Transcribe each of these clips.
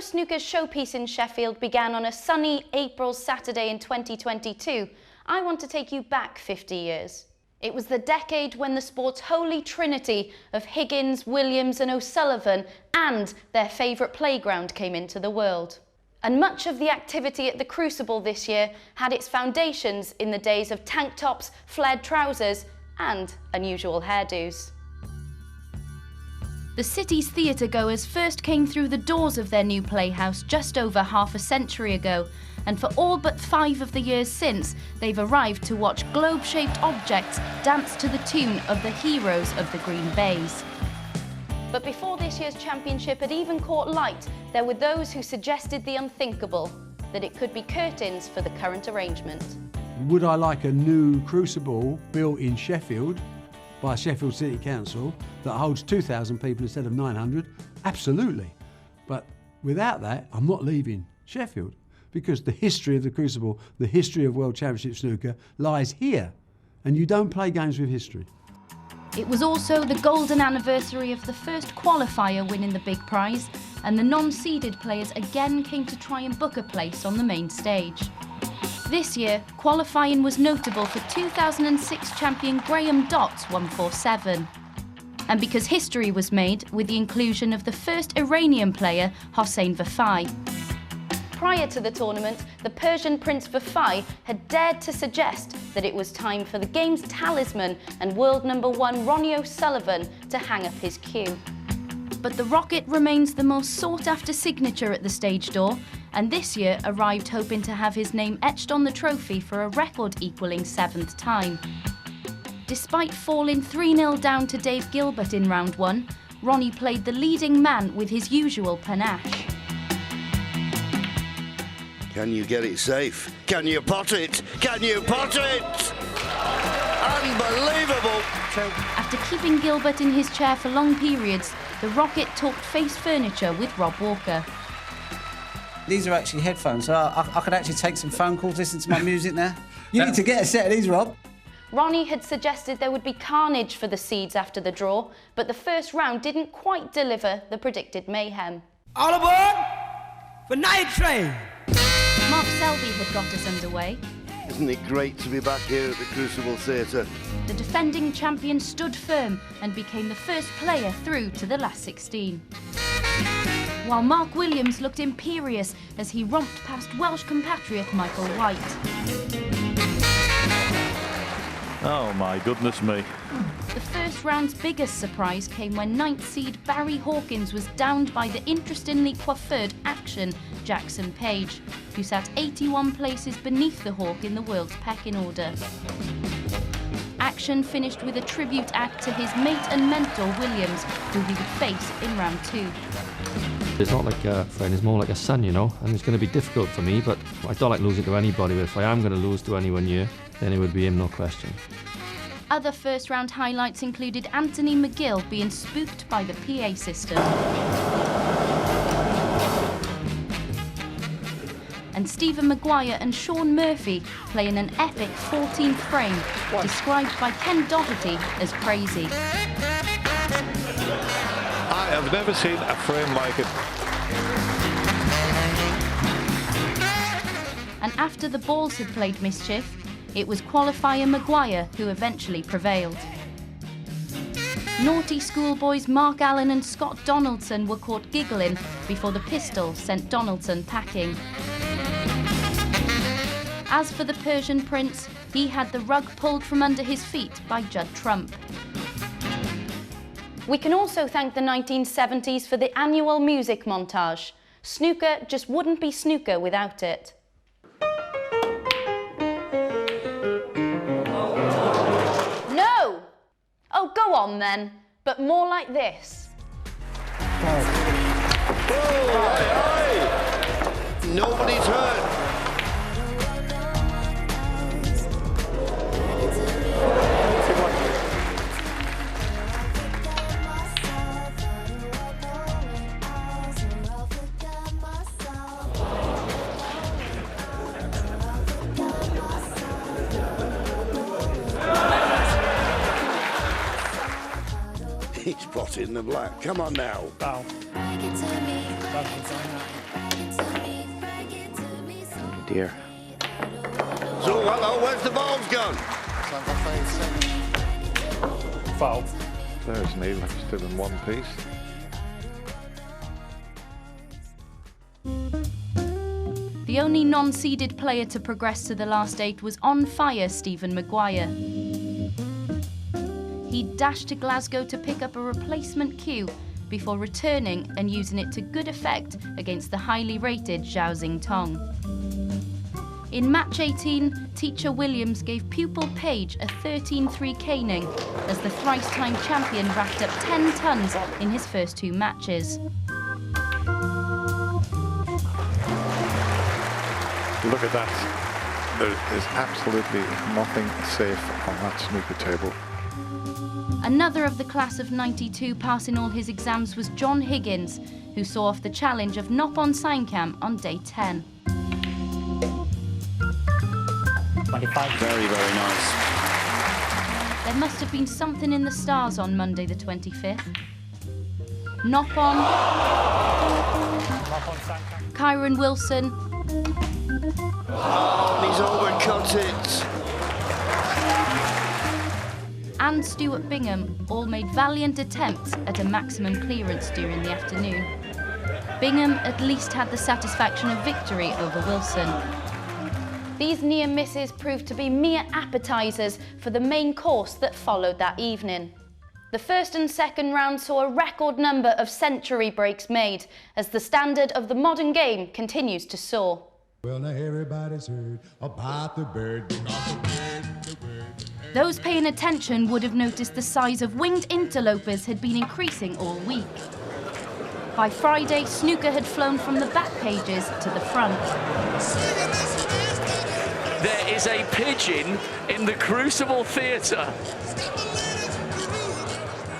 snooker's showpiece in Sheffield began on a sunny April Saturday in 2022, I want to take you back 50 years. It was the decade when the sport's holy trinity of Higgins, Williams and O'Sullivan and their favourite playground came into the world. And much of the activity at the Crucible this year had its foundations in the days of tank tops, flared trousers and unusual hairdos. The city's theatre-goers first came through the doors of their new playhouse just over half a century ago, and for all but 5 of the years since, they've arrived to watch globe-shaped objects dance to the tune of the heroes of the Green Bays. But before this year's championship had even caught light, there were those who suggested the unthinkable, that it could be curtains for the current arrangement. Would I like a new Crucible built in Sheffield by Sheffield City Council that holds 2,000 people instead of 900? Absolutely. But without that, I'm not leaving Sheffield, because the history of the Crucible, the history of World Championship Snooker lies here, and you don't play games with history. It was also the golden anniversary of the first qualifier winning the big prize, and the non-seeded players again came to try and book a place on the main stage. This year, qualifying was notable for 2006 champion Graham Dott's 147. And because history was made with the inclusion of the first Iranian player, Hossein Vafai. Prior to the tournament, the Persian Prince Vafai had dared to suggest that it was time for the game's talisman and world #1 Ronnie O'Sullivan to hang up his cue. But the rocket remains the most sought-after signature at the stage door, and this year arrived hoping to have his name etched on the trophy for a record-equalling 7th time. Despite falling 3-0 down to Dave Gilbert in round 1, Ronnie played the leading man with his usual panache. Can you get it safe? Can you pot it? Can you pot it? Unbelievable! After keeping Gilbert in his chair for long periods, the rocket talked face furniture with Rob Walker. These are actually headphones, so I could actually take some phone calls, listen to my music now. You need to get a set of these, Rob. Ronnie had suggested there would be carnage for the seeds after the draw, but the first round didn't quite deliver the predicted mayhem. All aboard for Night Train! Mark Selby had got us underway. Isn't it great to be back here at the Crucible Theatre? The defending champion stood firm and became the first player through to the last 16. While Mark Williams looked imperious as he romped past Welsh compatriot Michael White. Oh my goodness me. The first round's biggest surprise came when 9th seed Barry Hawkins was downed by the interestingly coiffured Action Jackson Page, who sat 81 places beneath the Hawk in the world's pecking order. Action finished with a tribute act to his mate and mentor Williams, who he would face in round 2. It's not like a friend, it's more like a son, you know, and it's going to be difficult for me, but I don't like losing to anybody, but if I am going to lose to anyone here, then it would be him, no question. Other first round highlights included Anthony McGill being spooked by the PA system. And Stephen Maguire and Sean Murphy playing an epic 14th frame, described by Ken Doherty as crazy. I have never seen a frame like it. And after the balls had played mischief, it was qualifier Maguire who eventually prevailed. Naughty schoolboys Mark Allen and Scott Donaldson were caught giggling before the pistol sent Donaldson packing. As for the Persian Prince, he had the rug pulled from under his feet by Judd Trump. We can also thank the 1970s for the annual music montage. Snooker just wouldn't be snooker without it. No! Oh, go on then, but more like this. Nobody's hurt. He's potting the black. Come on now. Bow. Dear. So, hello, where's the balls gone? Foul. There's Neil, still in one piece. The only non-seeded player to progress to the last 8 was on fire Stephen Maguire. He dashed to Glasgow to pick up a replacement cue before returning and using it to good effect against the highly rated Zhao Xingtong. In match 18, Teacher Williams gave pupil Page a 13-3 caning as the thrice-time champion racked up 10 tons in his first 2 matches. Look at that. There is absolutely nothing safe on that snooker table. Another of the class of '92 passing all his exams was John Higgins, who saw off the challenge of Noppon Seinkam on day 10. 25. Very, very nice. There must have been something in the stars on Monday the 25th. Noppon, Kyron Wilson, He's overcut it. and Stuart Bingham all made valiant attempts at a maximum clearance during the afternoon. Bingham at least had the satisfaction of victory over Wilson. These near misses proved to be mere appetisers for the main course that followed that evening. The first and second round saw a record number of century breaks made as the standard of the modern game continues to soar. Well, now everybody's heard about the bird, Those paying attention would have noticed the size of winged interlopers had been increasing all week. By Friday, snooker had flown from the back pages to the front. There is a pigeon in the Crucible Theatre.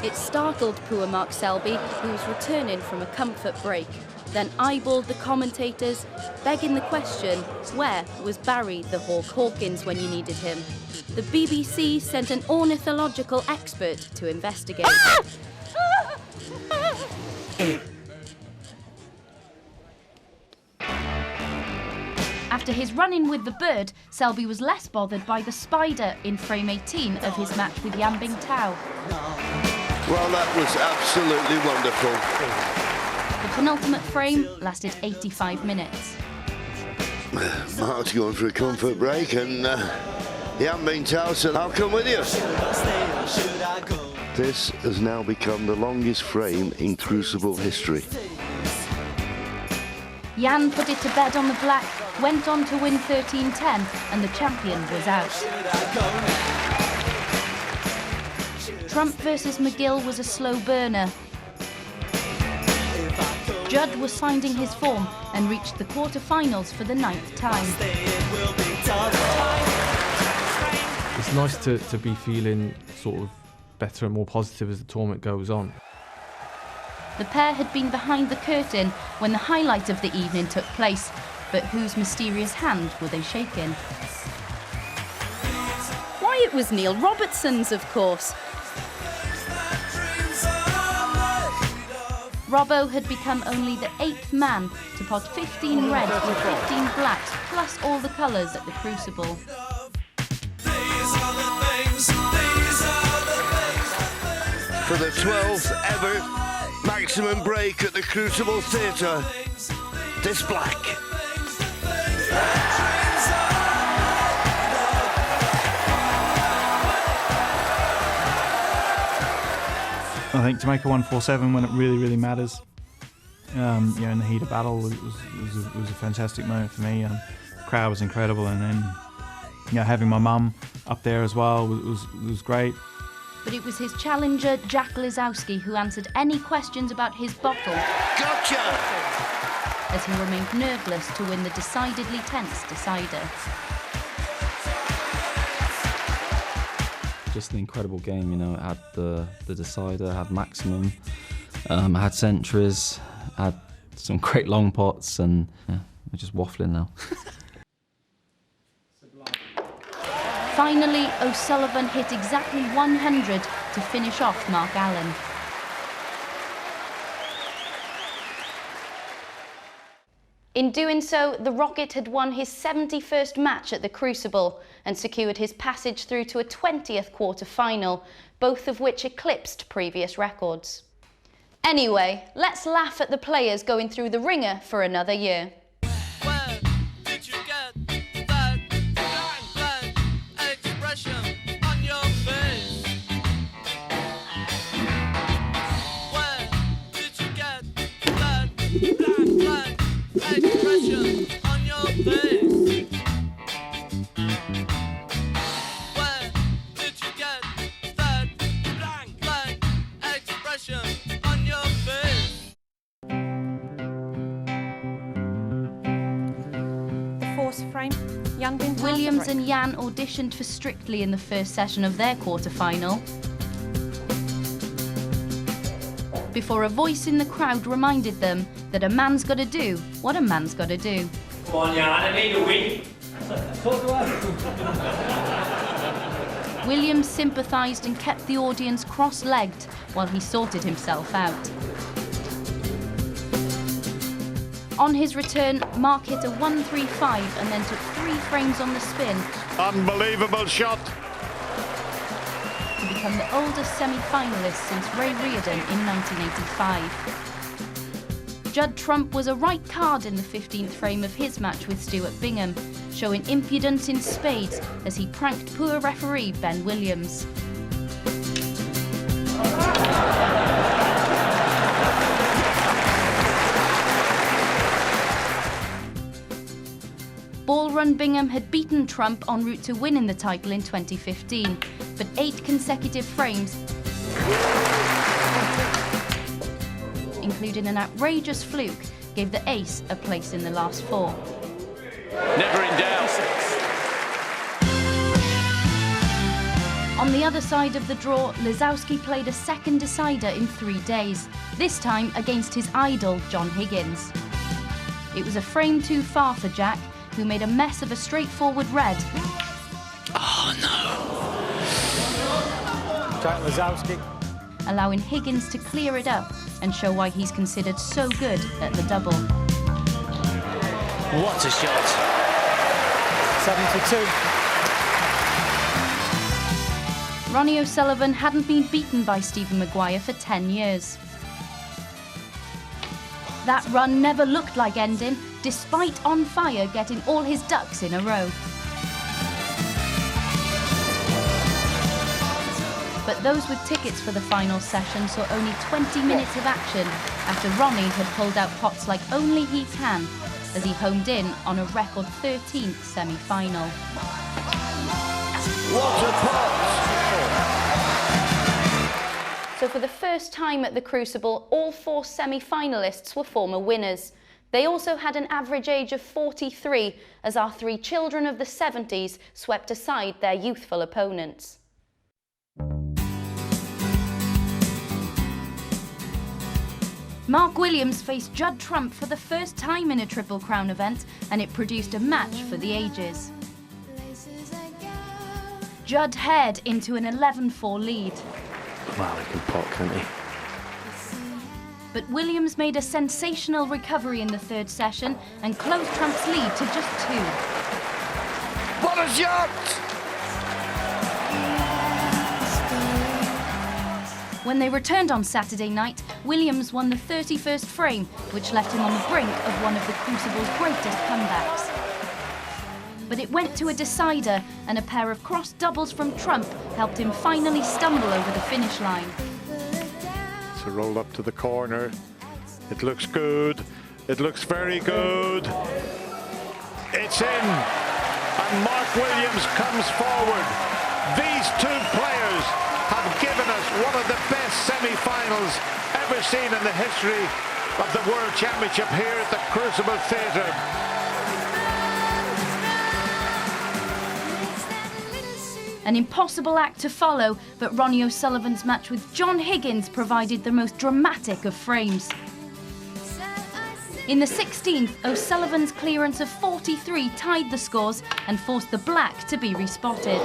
It startled poor Mark Selby, who was returning from a comfort break, then eyeballed the commentators, begging the question, where was Barry the Hawk Hawkins when you needed him? The BBC sent an ornithological expert to investigate. After his run-in with the bird, Selby was less bothered by the spider in frame 18 of his match with Yan Bingtao. Well, that was absolutely wonderful. The penultimate frame lasted 85 minutes. Mark's going for a comfort break and Yan Bingtao said, I'll come with you. This has now become the longest frame in Crucible history. Yan put it to bed on the black, went on to win 13-10, and the champion was out. Trump versus McGill was a slow burner. Judd was finding his form and reached the quarter-finals for the 9th time. It's nice to be feeling sort of better and more positive as the tournament goes on. The pair had been behind the curtain when the highlight of the evening took place, but whose mysterious hand were they shaking? Why, it was Neil Robertson's, of course. Robbo had become only the 8th man to pot 15 reds and 15 blacks, plus all the colours at the Crucible. For the 12th ever maximum break at the Crucible Theatre, this black. I think to make a 147 when it really matters, in the heat of battle, it was a fantastic moment for me. The crowd was incredible, and then having my mum up there as well was great. But it was his challenger, Jack Lizowski, who answered any questions about his bottle. Gotcha! As he remained nerveless to win the decidedly tense decider. Just an incredible game, It had the decider, had maximum, had centuries, had some great long pots, and we're just waffling now. Finally, O'Sullivan hit exactly 100 to finish off Mark Allen. In doing so, the Rocket had won his 71st match at the Crucible and secured his passage through to a 20th quarter-final, both of which eclipsed previous records. Anyway, let's laugh at the players going through the ringer for another year. Williams and Jan auditioned for Strictly in the first session of their quarter-final, before a voice in the crowd reminded them that a man's got to do what a man's got to do. Come on, Jan, I need a win. Williams sympathised and kept the audience cross-legged while he sorted himself out. On his return, Mark hit a 1-3-5 and then took 3 frames on the spin. Unbelievable shot. To become the oldest semi-finalist since Ray Reardon in 1985. Judd Trump was a right card in the 15th frame of his match with Stuart Bingham, showing impudence in spades as he pranked poor referee Ben Williams. Ballrun Bingham had beaten Trump en route to winning the title in 2015, but 8 consecutive frames, including an outrageous fluke, gave the ace a place in the last 4. Never in doubt. On the other side of the draw, Lisowski played a second decider in 3 days, this time against his idol, John Higgins. It was a frame too far for Jack, who made a mess of a straightforward red. Oh no. Jack Lisowski. Allowing Higgins to clear it up and show why he's considered so good at the double. What a shot. 72. Ronnie O'Sullivan hadn't been beaten by Stephen Maguire for 10 years. That run never looked like ending, despite On Fire getting all his ducks in a row. But those with tickets for the final session saw only 20 minutes of action after Ronnie had pulled out pots like only he can, as he homed in on a record 13th semi-final. What a pot! So for the first time at the Crucible, all 4 semi-finalists were former winners. They also had an average age of 43, as our 3 children of the 70s swept aside their youthful opponents. Mark Williams faced Judd Trump for the first time in a Triple Crown event, and it produced a match for the ages. Judd head into an 11-4 lead. Wow, he can pot, can't he? But Williams made a sensational recovery in the 3rd session and closed Trump's lead to just 2. What a shot! When they returned on Saturday night, Williams won the 31st frame, which left him on the brink of one of the Crucible's greatest comebacks. But it went to a decider, and a pair of cross doubles from Trump helped him finally stumble over the finish line. It's a roll up to the corner. It looks good. It looks very good. It's in. And Mark Williams comes forward. These 2 players have given us one of the best semi-finals ever seen in the history of the World Championship here at the Crucible Theatre. An impossible act to follow, but Ronnie O'Sullivan's match with John Higgins provided the most dramatic of frames. In the 16th, O'Sullivan's clearance of 43 tied the scores and forced the black to be respotted.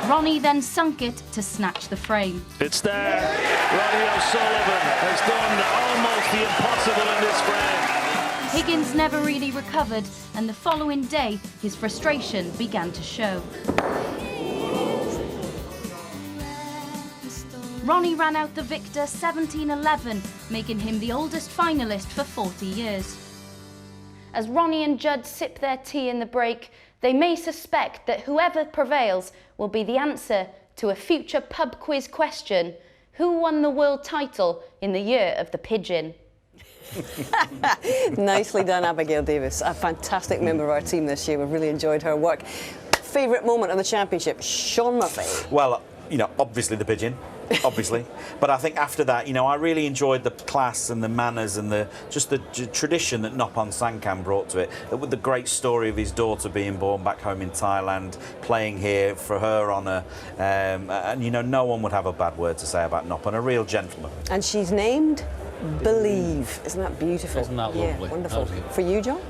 Ronnie then sunk it to snatch the frame. It's there. Ronnie O'Sullivan has done almost the impossible in this frame. Higgins never really recovered, and the following day, his frustration began to show. Ronnie ran out the victor 17-11, making him the oldest finalist for 40 years. As Ronnie and Judd sip their tea in the break, they may suspect that whoever prevails will be the answer to a future pub quiz question: who won the world title in the year of the pigeon? Nicely done, Abigail Davis. A fantastic member of our team this year. We've really enjoyed her work. Favourite moment of the championship? Sean Murphy. Well, you know, obviously the pigeon. Obviously, but I think after that, you know, I really enjoyed the class and the manners and the tradition that Noppon Sangkan brought to it. With the great story of his daughter being born back home in Thailand, playing here for her honour, and you know, no one would have a bad word to say about Noppon. A real gentleman. And she's named Believe. Isn't that beautiful? Isn't that lovely? Yeah, wonderful. For you, John?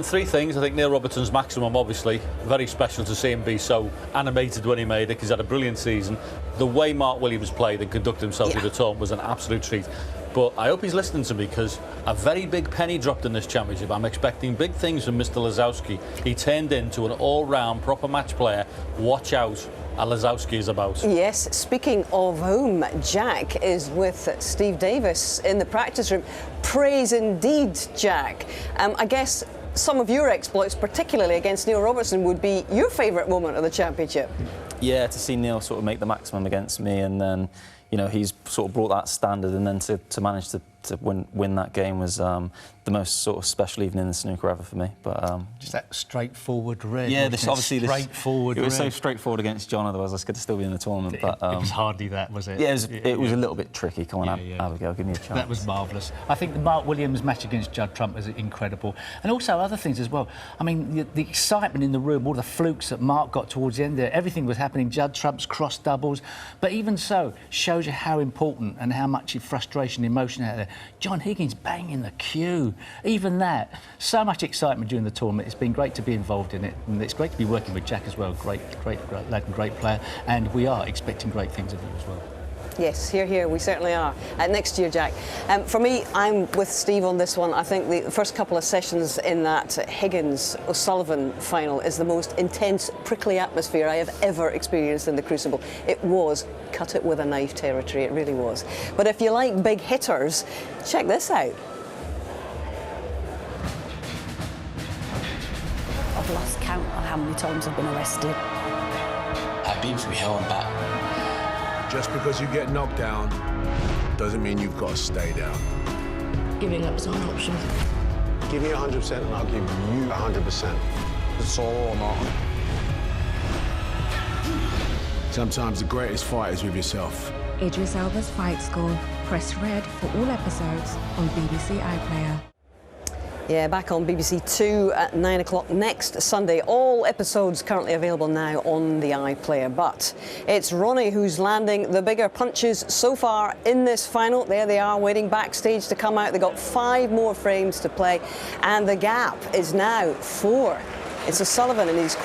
Three things. I think Neil Robertson's Maximum, obviously. Very special to see him be so animated when he made it, because he had a brilliant season. The way Mark Williams played and conducted himself through the tournament was an absolute treat. But I hope he's listening to me, because a very big penny dropped in this championship. I'm expecting big things from Mr. Lazowski. He turned into an all-round proper match player. Watch out. Lazowski is about. Yes, speaking of whom, Jack is with Steve Davis in the practice room. Praise indeed, Jack. I guess some of your exploits, particularly against Neil Robertson, would be your favourite moment of the championship. Yeah, to see Neil sort of make the maximum against me, and then, you know, he's sort of brought that standard, and then to manage to win that game was the most sort of special evening in the snooker ever for me. But just that straightforward red. Yeah, this obviously straightforward. It was so straightforward against John. Otherwise, I could still be in the tournament. But it was hardly that, was it? Yeah, it was a little bit tricky. Come on, Abigail, give me a chance. That was marvellous. I think the Mark Williams match against Judd Trump was incredible, and also other things as well. I mean, the excitement in the room, all the flukes that Mark got towards the end there, everything was happening. Judd Trump's cross doubles, but even so, shows you how important and how much frustration, emotion out there. John Higgins banging the cue, even that. So much excitement during the tournament. It's been great to be involved in it, and it's great to be working with Jack as well. Great lad and great player, and we are expecting great things of you as well. Yes, here, we certainly are. Next year, Jack. For me, I'm with Steve on this one. I think the first couple of sessions in that Higgins-O'Sullivan final is the most intense, prickly atmosphere I have ever experienced in the Crucible. It was cut it with a knife territory, it really was. But if you like big hitters, check this out. I've lost count of how many times I've been arrested. I've been through hell and back. Just because you get knocked down doesn't mean you've got to stay down. Giving up is not an option. Give me 100% and I'll give you 100%. It's all or not. Sometimes the greatest fight is with yourself. Idris Elba's Fight School. Press red for all episodes on BBC iPlayer. Yeah, back on BBC 2 at 9 o'clock next Sunday. All episodes currently available now on the iPlayer. But it's Ronnie who's landing the bigger punches so far in this final. There they are, waiting backstage to come out. They've got 5 more frames to play, and the gap is now 4. It's O'Sullivan, and he's